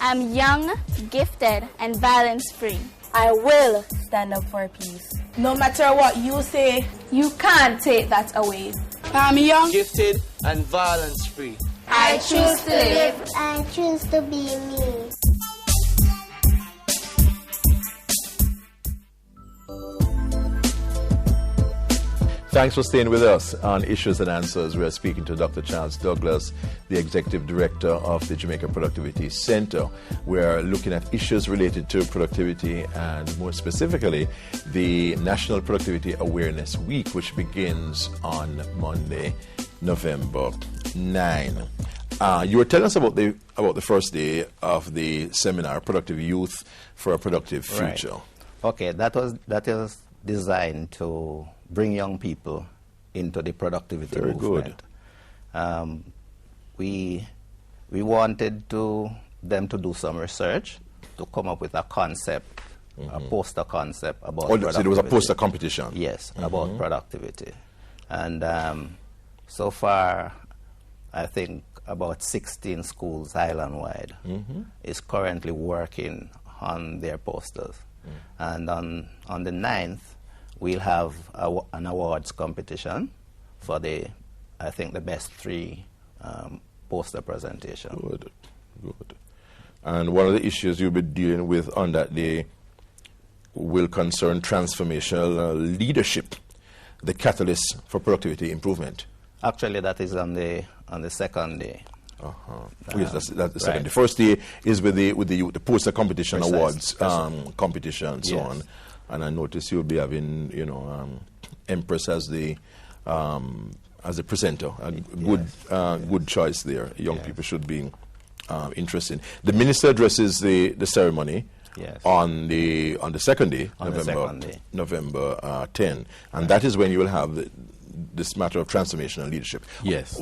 I'm young, gifted, and violence-free. I will stand up for peace. No matter what you say, you can't take that away. I'm young, gifted, and violence-free. I choose to live. I choose to be me. Thanks for staying with us on Issues and Answers. We are speaking to Dr. Charles Douglas, the Executive Director of the Jamaica Productivity Center. We are looking at issues related to productivity and more specifically the National Productivity Awareness Week, which begins on Monday, November 9. You were telling us about the first day of the seminar, Productive Youth for a Productive Future. Right. Okay, that was designed to bring young people into the productivity movement. Good. We wanted them to do some research to come up with a concept, a poster concept about productivity. So there was a poster competition? Yes, about productivity. And so far, I think about 16 schools island-wide is currently working on their posters. And on the 9th, we'll have an awards competition for the best 3 poster presentation. Good. And one of the issues you'll be dealing with on that day will concern transformational leadership, the catalyst for productivity improvement. Actually, that is on the second day. Yes, that's the second. The first day is with the poster competition, awards competition, and so on. And I notice you'll be having, Empress as the presenter. A good choice there. Young people should be interested. The minister addresses the ceremony on the second day, November 10, and that is when you will have this matter of transformational leadership. Yes.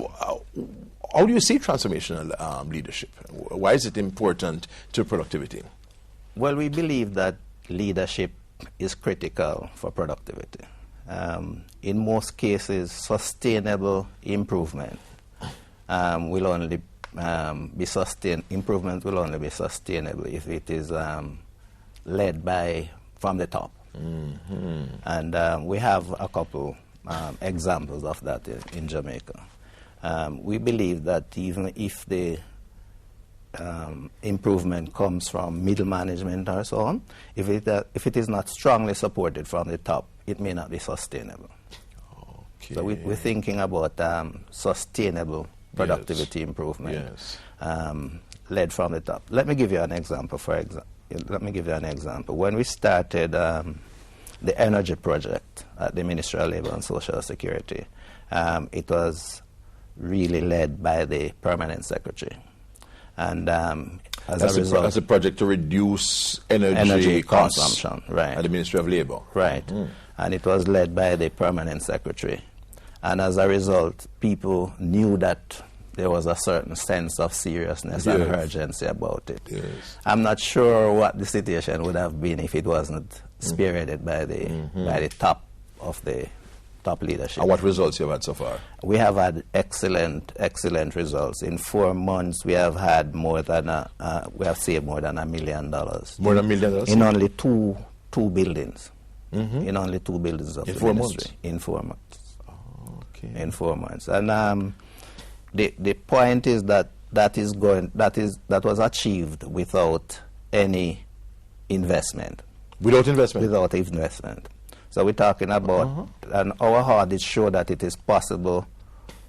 How do you see transformational leadership? Why is it important to productivity? Well, we believe that leadership is critical for productivity. In most cases, sustainable improvement will only be sustained. Improvement will only be sustainable if it is led from the top. And we have a couple examples of that in Jamaica. We believe that even if the improvement comes from middle management or so on, if it is not strongly supported from the top, it may not be sustainable. Okay. So we're thinking about sustainable productivity improvement led from the top. Let me give you an example. When we started the energy project at the Ministry of Labour and Social Security, it was really led by the permanent secretary. And as a result, as a project to reduce energy consumption, right, at the Ministry of Labour. Right. And it was led by the permanent secretary. And as a result, people knew that there was a certain sense of seriousness and urgency about it. Yes. I'm not sure what the situation would have been if it wasn't spearheaded by the top of the top leadership. And what results you have had so far? We have had excellent results. In 4 months, we have had we have saved more than $1 million. More than $1 million? In only two buildings. In only 2 buildings of the ministry. In 4 months. Oh, okay. In 4 months. And the point is that was achieved without any investment. Without investment? Without investment. So we're talking about, and our audits show that it is possible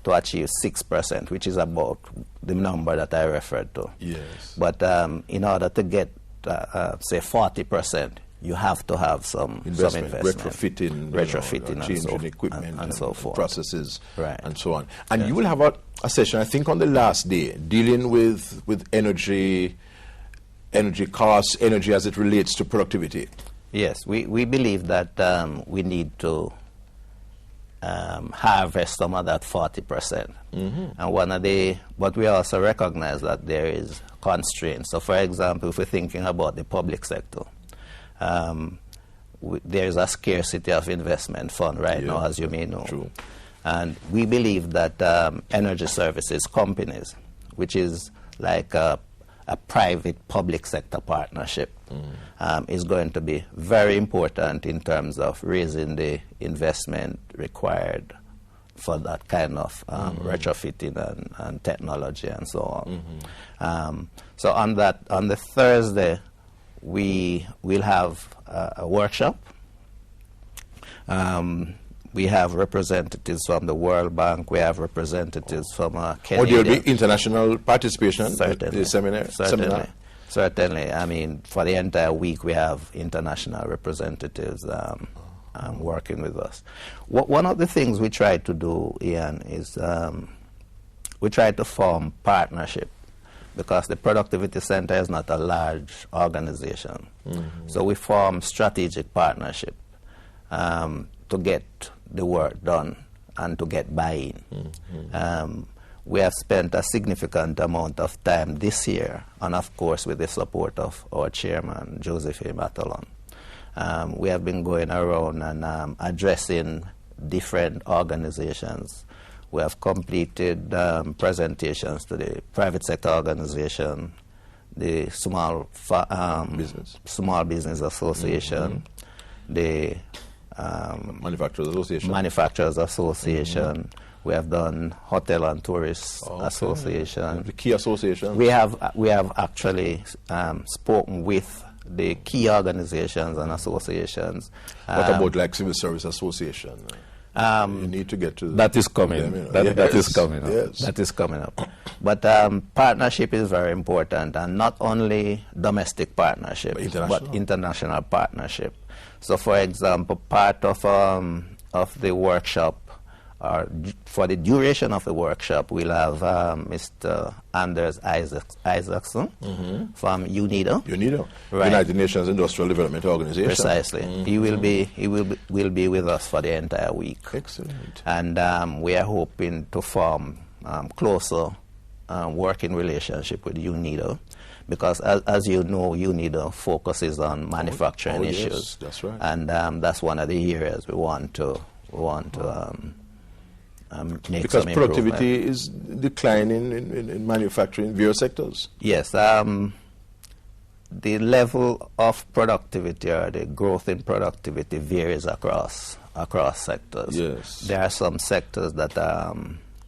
to achieve 6%, which is about the number that I referred to. Yes. But in order to get, say, 40%, you have to have some investment. Retrofitting, changing equipment and so forth. Processes, and so on. And you will have a session, I think, on the last day, dealing with energy costs, energy as it relates to productivity. Yes, we believe that we need to harvest some of that 40%. And but we also recognize that there is constraints. So, for example, if we're thinking about the public sector, there is a scarcity of investment fund now, as you may know. True. And we believe that energy services companies, which is like a a private-public sector partnership is going to be very important in terms of raising the investment required for that kind of retrofitting and technology and so on. So on the Thursday, we will have a workshop. We have representatives from the World Bank. We have representatives from Canada. Or there will be international participation Certainly. at the seminar? Certainly. I mean, for the entire week, we have international representatives working with us. One of the things we try to do, Ian, is we try to form partnership, because the Productivity Center is not a large organization. So we form strategic partnership to get the work done and to get buy-in. We have spent a significant amount of time this year, and of course with the support of our chairman, Joseph A. Matalon. We have been going around and addressing different organizations. We have completed presentations to the private sector organization, the Small Business Association, the Manufacturers Association. We have done Hotel and Tourist Association. The key associations. We have actually spoken with the key organizations and associations. What about like Civil Service Association? You need to get to that is coming. That is coming up. Yes. That is coming up. But partnership is very important, and not only domestic partnership, but international partnership. So, for example, part of the workshop, or for the duration of the workshop, we'll have Mr. Anders Isaacson from UNIDO. UNIDO, right. United Nations Industrial Development Organization. Precisely. He will be with us for the entire week. Excellent. And we are hoping to form closer working relationship with UNIDO, because as you know, UNIDO focuses on manufacturing issues. Yes, that's right. And that's one of the areas we want to make because some productivity is declining in manufacturing in various sectors. Yes. The level of productivity, or the growth in productivity, varies across sectors. Yes. There are some sectors that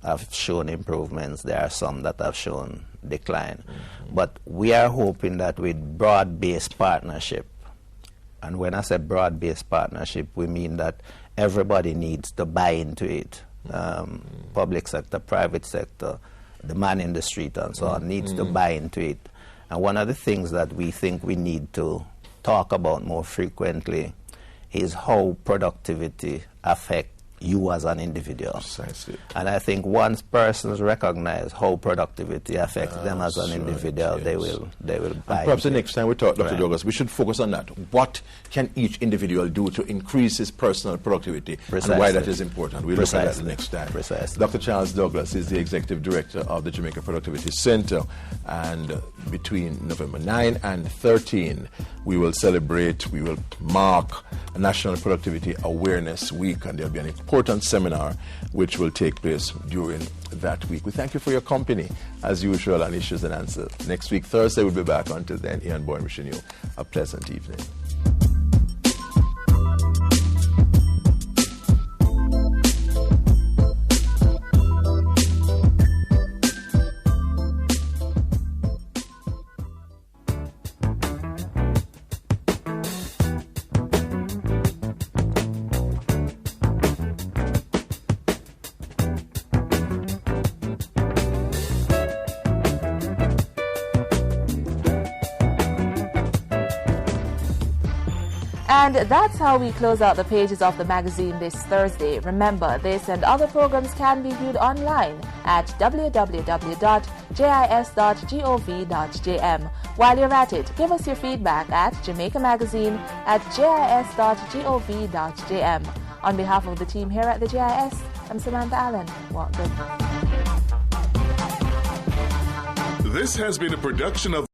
have shown improvements. There are some that have shown decline. But we are hoping that with broad-based partnership, and when I say broad-based partnership, we mean that everybody needs to buy into it. Public sector, private sector, the man in the street and so on needs to buy into it. And one of the things that we think we need to talk about more frequently is how productivity affects you as an individual. Precisely. And I think once persons recognize how productivity affects them as an individual, right, they yes. will buy. Perhaps the next time we talk, Dr. Right. Douglas, we should focus on that. What can each individual do to increase his personal productivity, Precisely. and why that is important? We'll look at that Precisely. next time. Precisely. Dr. Charles Douglas is the Executive Director of the Jamaica Productivity Center, and between November 9 and 13, we will mark a National Productivity Awareness Week, and there will be an important seminar which will take place during that week. We thank you for your company, as usual, on Issues and Answers. Next week, Thursday, we'll be back. Until then, Ian Bourne wishing you a pleasant evening. And that's how we close out the pages of the magazine this Thursday. Remember, this and other programs can be viewed online at www.jis.gov.jm. While you're at it, give us your feedback at Jamaica Magazine at jis.gov.jm. On behalf of the team here at the JIS, I'm Samantha Allen. Walk good. This has been a production of